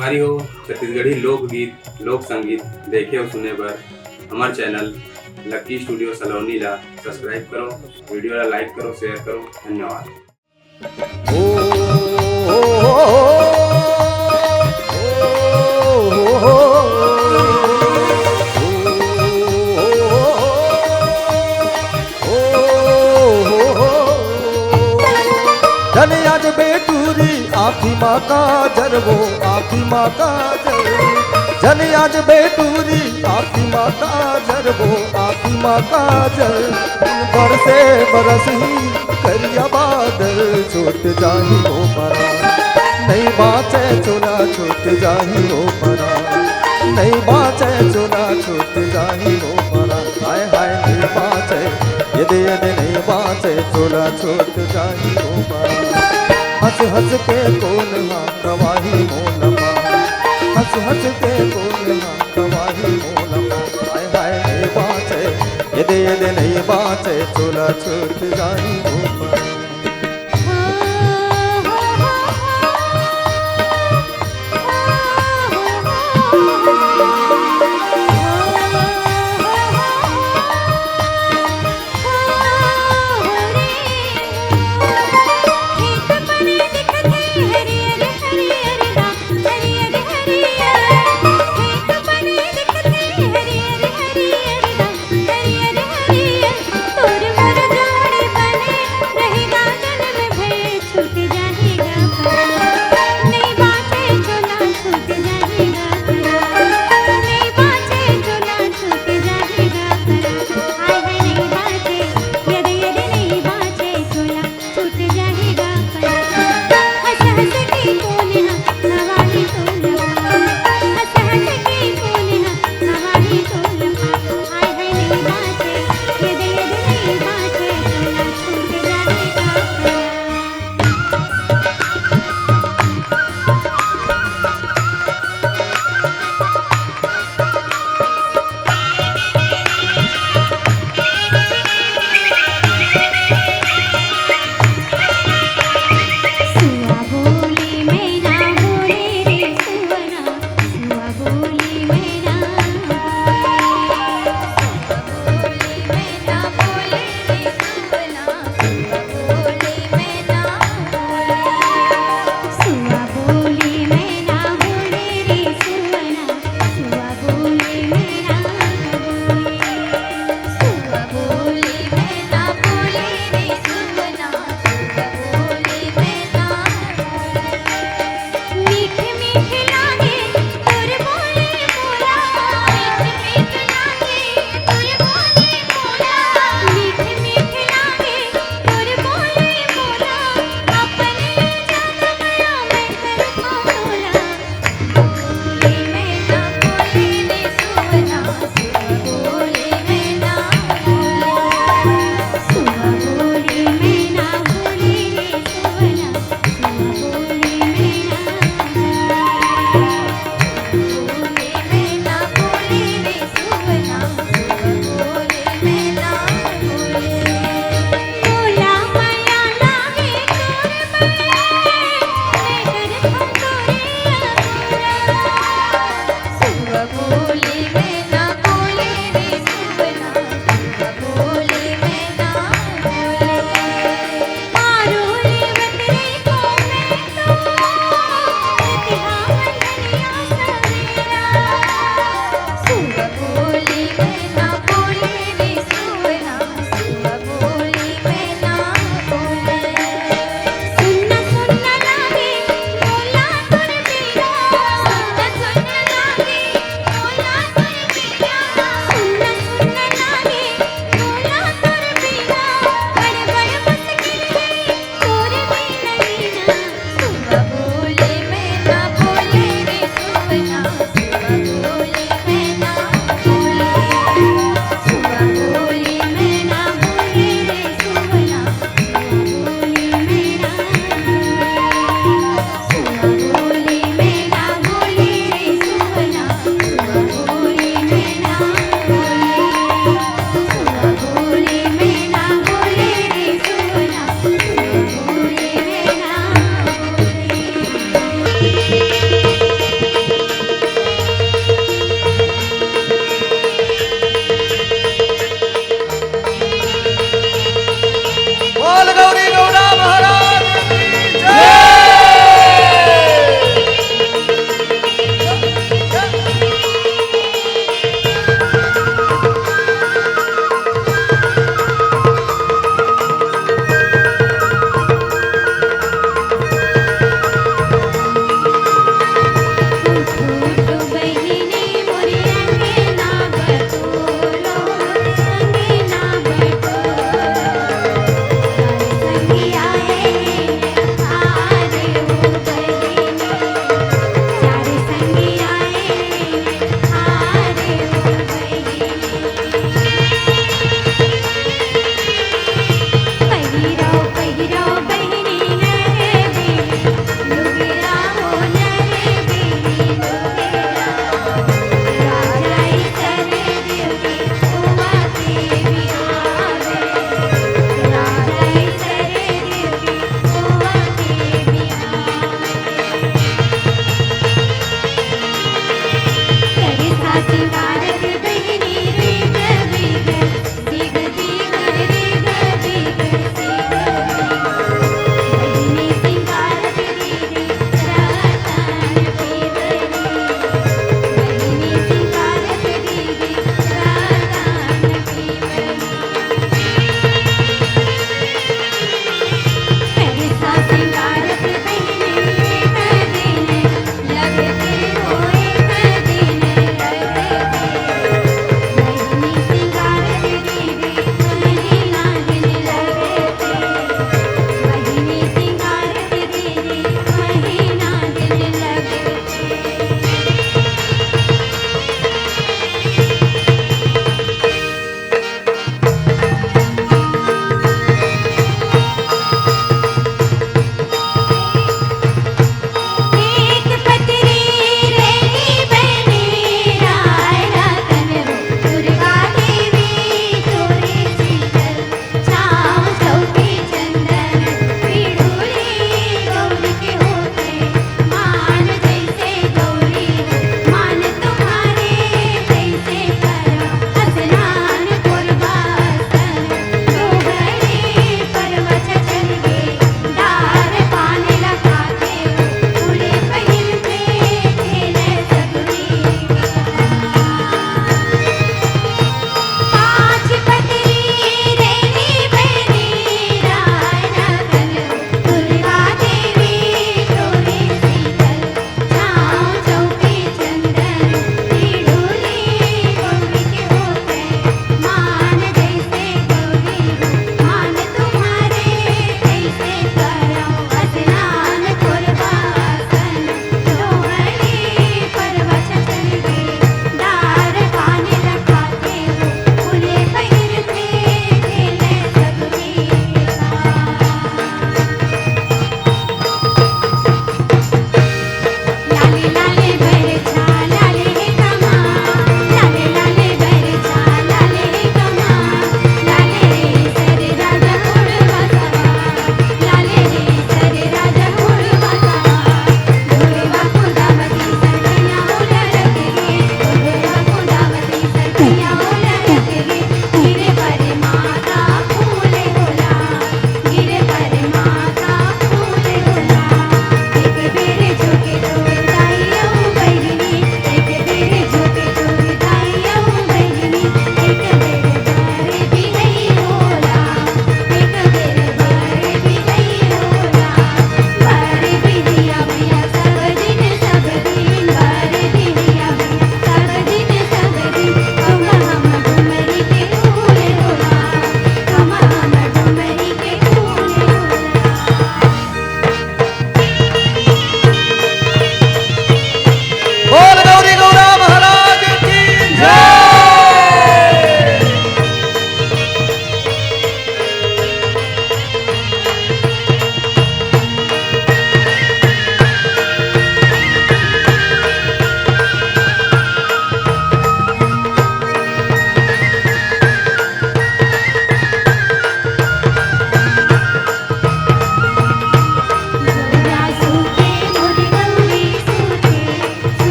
तुम्हारी हो छत्तीसगढ़ी लोकगीत लोक संगीत देखे और सुने बर हमार चैनल लकी स्टूडियो सलोनी ला सब्सक्राइब करो, वीडियो ला लाइक करो, शेयर करो। धन्यवाद। जन आज बेटूरी आखी माँ का जरवो आखी माँ का जर जन आज बेटूरी आखी माँ का जरवो आखी माँ का जर बरसे बरस ही करिया बादल छूट जाही हो परा नहीं बाँचे चुना छूट जाही हो परा नहीं बाँचे चुना छूट जाही हो परा हाय हाय नहीं बाँचे यदि नहीं बाँचे चुना छूट जाही हो परा हंस हंस के कौन हाँ कवाही मोलमा हंस हंस के कौन हाँ कवाही मोलमा हाय हाय नहीं बाँचे यदि नहीं बाँचे चुना छूट जाही हो परा। रही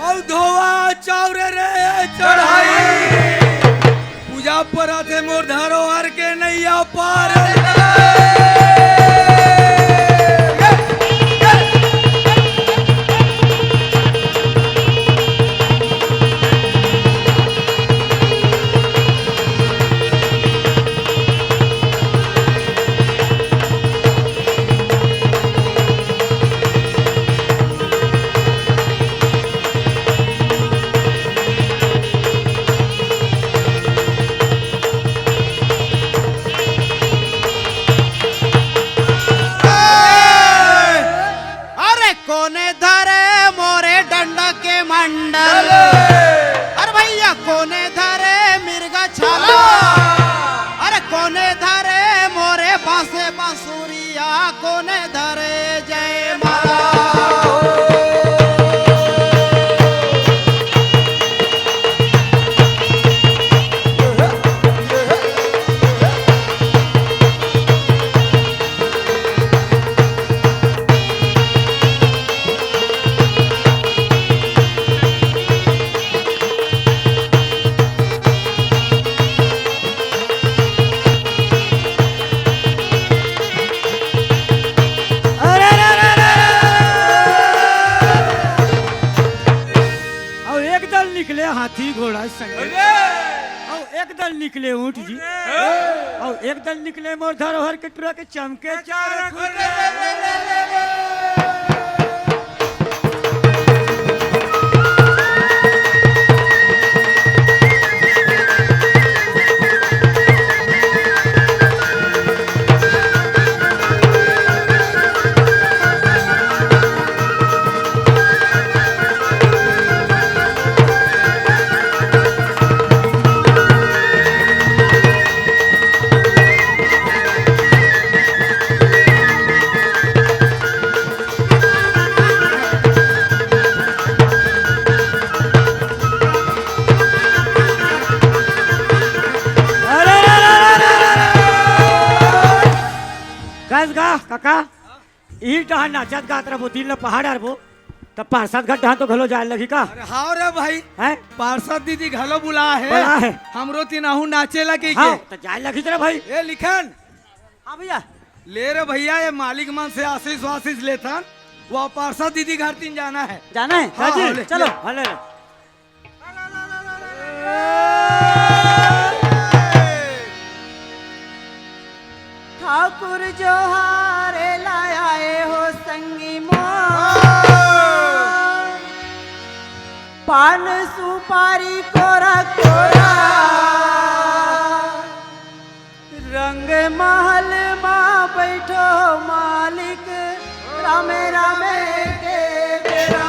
और धोवा चावरे रे चढ़ाई पूजा पर आते मोर धरोहर के नैया पार कोने धरे मोरे डंडा के मंडल अरे भैया कोने धरे मिर्गा छाला अरे कोने धरे मोरे बांसे बांसुरिया कोने धरे जय माला निकले हाथी घोड़ा संग और एक दल निकले ऊंट जी और एक दल निकले मोर धरोहर के टुरा के चमके चार काका ई डहा नाचत गात रहो तीन ल पहाड़ आरबो तब पार्षद घाट डहा तो घलो जाए लगी का अरे हाँ रे भाई है पार्षद दीदी घलो बुला बुला है है हमरो तीनाहू नाचे लगी के हाँ तो जाए लगी तेरे भाई ए लिखन हाँ भैया ले रे भैया ये मालिक मन से आशीष वाशीष लेथन वो पार्षद दीदी घर तीन जाना है जाना है हाँ, जी हाँ, चलो हले ठाकुर जोहारे लाए हो संगी मोर पान सुपारी कोरा कोरा रंग महल माँ बैठो मालिक रामे रामे के बेरा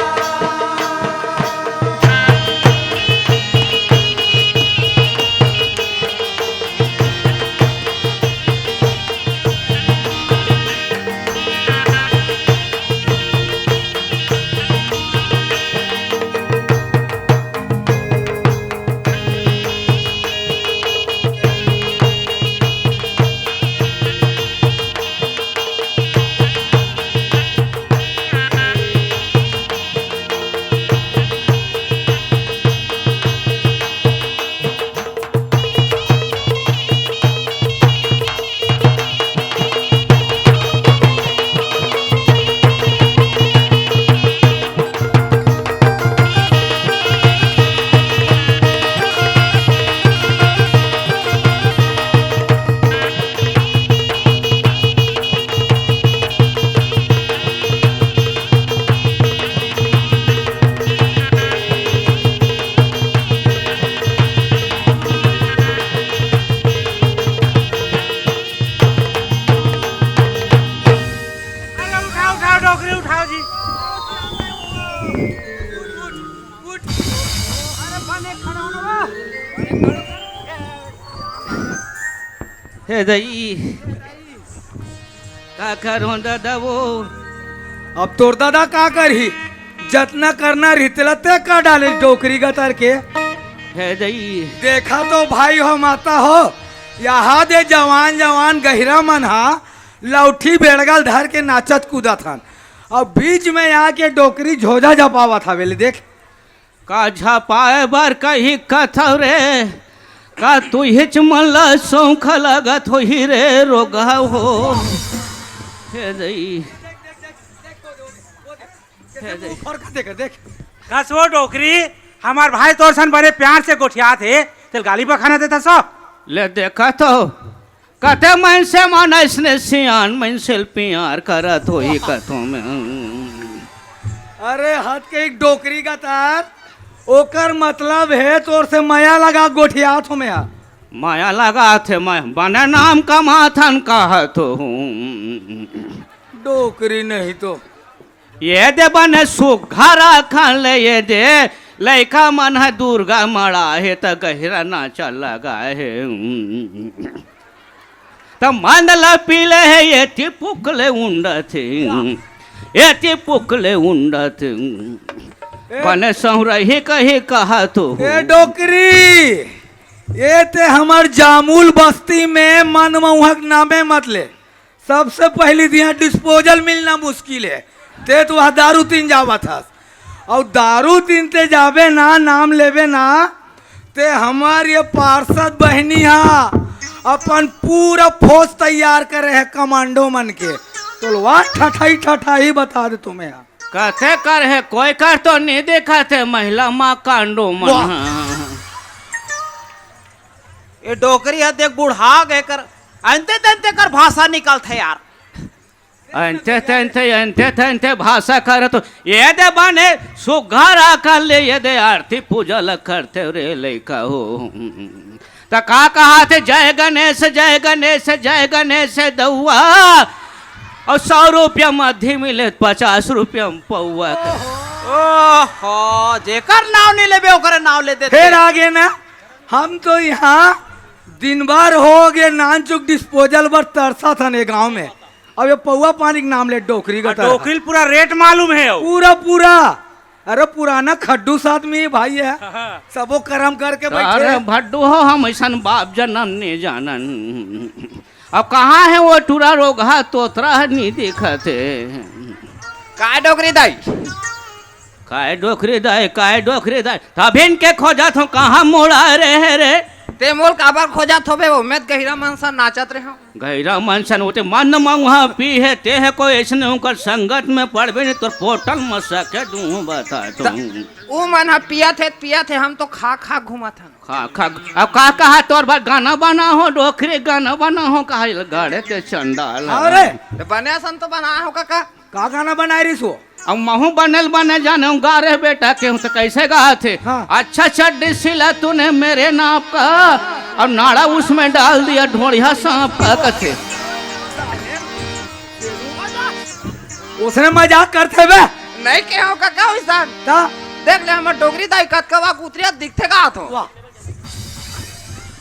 हे दई का करो दादा वो अब तोर दादा का करही जतना करना रितला ते का डाले डोकरी गतर के हे दई देखा तो भाई हो माता हो यहाँ दे जवान जवान गहिरा मन हा लौठी बेड़गल धर के नाचत कूदत हन और बीच में आके डोकरी झोझा जपावा था बेले देख। का झपाए बर कही कथव रे का तू हिच मन सौख लगत हो ही रे रोगा हो हे दई देख देख कसो डोकरी हमार भाई तोर सन बड़े प्यार से गोठिया थे चल गाली पर खाना देता सो ले देखा तो कते मन से मन इसने सियान मन से प्यार करत हो ही कथों में अरे हाथ के एक डोकरी का तार ओकर मतलब है तोर से माया लगा गोठिया थो में माया लगा थे मैं बने नाम का माथन कहा तो डोकरी नहीं तो ये दे बने सुघरा खान ले ये दे लैका मन है दुर्गा मड़ा है तो गहरा नाचा लगा है तो मन ला पीले है ये ती पुकले उंड थे ये ती पुकले उंड थे बने सहुरही कही कहा तो ए डोकरी ये ते हमार जामुल बस्ती में मनमोहक नामे मत ले। सबसे पहली दिया डिस्पोजल मिलना मुश्किल है। ते तो वहाँ दारू तीन जावा था और दारू तीन ते जावे ना नाम लेवे ना ते हमार ये पार्षद बहनी हा अपन पूरा फौज तैयार करे है कमांडो मन के। तो वाह ठठाई ठठाई बता दे तुम्हें कहते कर है कोई कर तो नहीं देखा थे महिला माँ कांडो मन ये डोकरी है देख बुढ़ा गए कर अंते तंते कर भाषा निकलते यार अंते भाषा कर तो ये दे बने सुघरा कर ले ये दे आरती पूजा ल करते रे लैका हो तो का कहा थे जय गणेश जय गणेश जय गणेश दौआ और 100 रुपया मध्य मिले 50 रुपया पौआ ओहो जेकर नाव नहीं लेबे ओकर नाव ले देते फिर आगे ना हम तो यहाँ दिन भर हो गए नानचुक डिस्पोजल पर तरसा था ने गांव में। अब ये पौआ पानी के नाम ले डोकरी का डोकरी पूरा रेट मालूम है पूरा पूरा अरे पुराना खड्डू साथ में भाई है सबो कर्म करके बैठे। अरे भड्डू हो हम ऐसा बाप जन्म नहीं जानन अब कहाँ है वो टूरा रोगा तोतरा नहीं दिखते काय डोकरी दाई काय डोकरी दाई तभी के खोजा तो कहाँ मोड़ा रहे रे ते मोल काबर खोजा थोबे वो मैं गहिरा मनसा नाचत रहे हो गहरा मनसन होते मन वहाँ पी है ते है कोई ऐसे उनकर संगत में पड़बे नहीं तो पोटल में सके दूँ बता तुम वो मन हा पिया थे हम तो खा खा घूमा था खा अब का कहा तोर बार गाना बना हो डोकरी गाना बना हो कहा गाड़े ते चंडाल अरे बने सन तो बना हो का गाना बनाए रही सो अब महू बनल बने जाने गा रहे बेटा के तो कैसे गा थे हाँ। अच्छा चड्डी सिला तूने मेरे नाप का और नाड़ा उसमें डाल दिया ढोड़िया सांप का कथे उसने मजाक करते बे नहीं के हो का वैसान देख ले हमर डोगरी दाई कतकवा कुतरिया दिखते का तो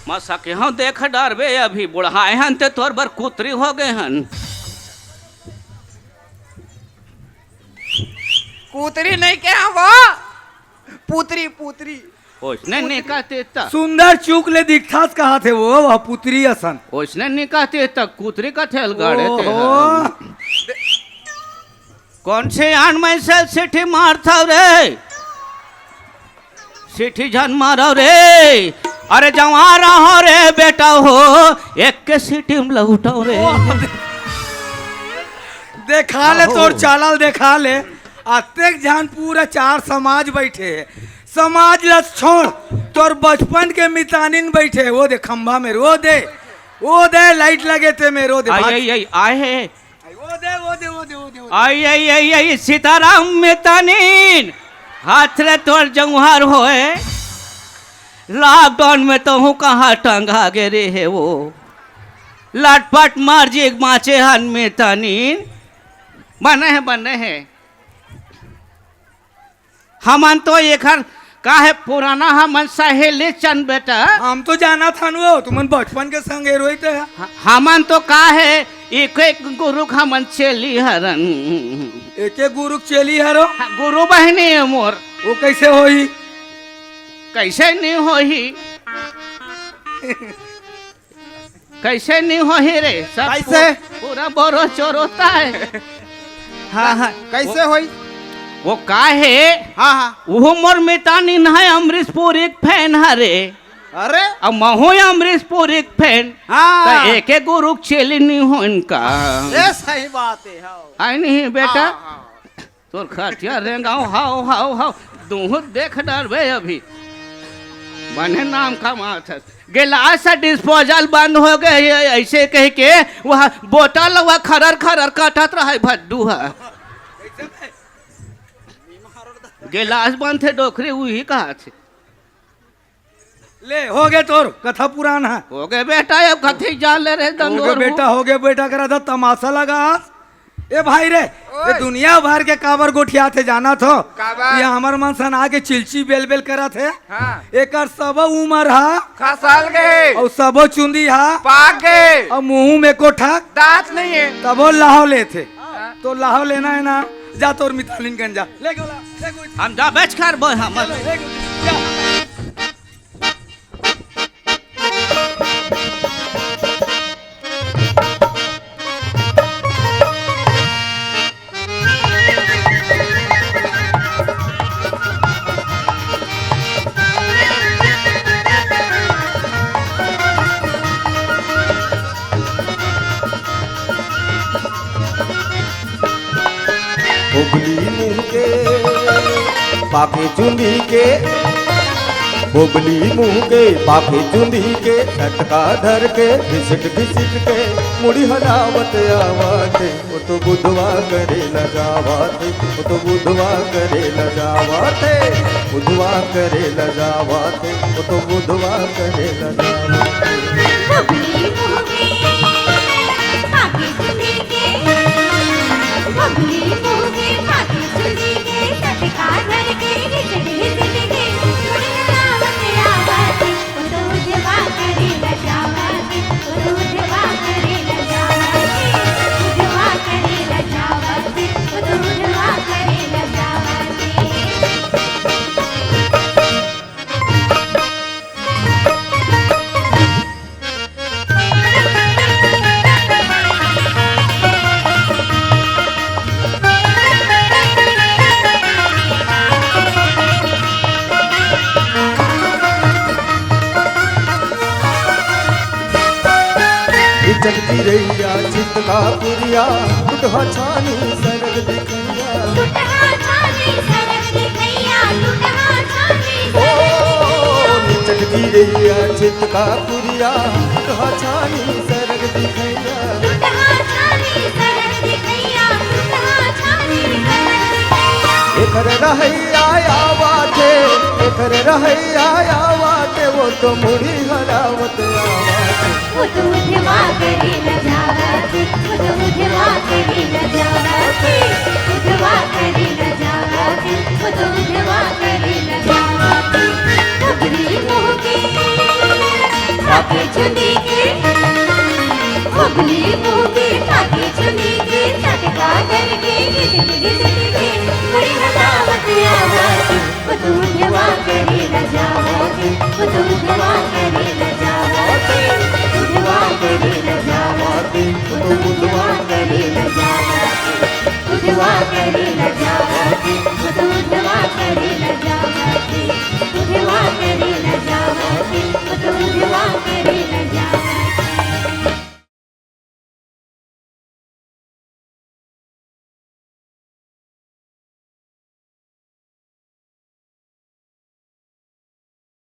मसा के हाँ देख डरबे अभी बुढ़ाए हन ते तोर बर कुतरी हो गए हन कुतरी नहीं के वो पुतरी उसने नहीं कहते तक सुंदर चूक ले दिखता कहा थे वो वह पुत्री असन उसने नहीं कहते तक कुतरी का थे गाड़े थे कौन से आन में से सिटी मारता रे सिटी जन मारो रे अरे जवा रहो रे बेटा हो एक के सिटी में लौटाओ रे देखा ले तोर चालल देखा ले अत्यक जान पूरा 4 समाज बैठे समाज ल छोड़ तोर बचपन के मितानिन बैठे वो दे खंभा में वो दे लाइट लगे थे में रो दे आए आई सीताराम मितानिन हाथ रे तोर जंगहार होए लॉकडाउन में तो हूँ कहाँ टंगा गे रे है वो लटपट मार जी माचे हन मितानिन बने हैं हमन तो एक का है पुराना हमन सहेली चंद बेटा हम तो जाना था वो तुमन बचपन के संग रोहित है हमन तो का है एक गुरु हमन चेली हरन एक गुरु चेली हरो गुरु बहनी है मोर वो कैसे होई कैसे नहीं होही कैसे नहीं होही रे सब कैसे पूरा बोरो चोर होता है हाँ हाँ कैसे होई? वो का है हाँ हाँ। वो मोर मितानी न है अमरीश पुरी के फैन हरे अरे अब महो अमरीश पुरी के फैन हाँ तो एक एक गुरु चेली नहीं हो इनका ये सही बात है। हाँ आई नहीं बेटा हाँ, हाँ। तोर खटिया रेंगाओ हाओ हाओ हाओ दूह देख डर बे अभी बने नाम का माथस गिलास डिस्पोजल बंद हो गए ऐसे कह के वह बोतल वह खरर खरर कटत रहा भड्डू है गिलास बंद थे डोखरी वही कहा थे ले हो गए तोर कथा पुराना है हो गए बेटा अब कथी जान ले रहे हो गए दंदोर बेटा हो गए बेटा करा था तमाशा लगा ए भाई रे ये दुनिया भर के काबर गोठिया थे जाना थो काबर? ये हमर मन सन आगे चिलची बेल बेल करा थे हाँ। एक सब उमर हा खसाल गए और सबो चुंदी हा पाक गए और मुंह में कोठा दांत नहीं है। तबो लाहो ले थे तो लाहो लेना है ना जा तोर मितालिन गंजा ले गोला ले गो हम जा बेच कर बोल हम ले गो जा बोबली मुँह के पाके चुंदी के बोबली मुँह के पाके चुंदी के झटका धर के घिसट के मुड़ी हलावत आवाते वो तो बुधवा करे लगावाते वो तो बुधवा करे लगावाते बुधवा करे लगावाते वो तो बुधवा करे लगावाते चलती रैया चितका पुरिया टूटहा छानी सरग दिखैया चलती रैया चितका पुरिया टूटहा छानी सरग दिखैया एकर रहैया आवाते एकर रहैया आवाते वो तो मुड़ी हलावत आवाते वो तो उठवा करे न जावते वो तो उठवा करे न जावते उठवा करे न जावते वो तो उठवा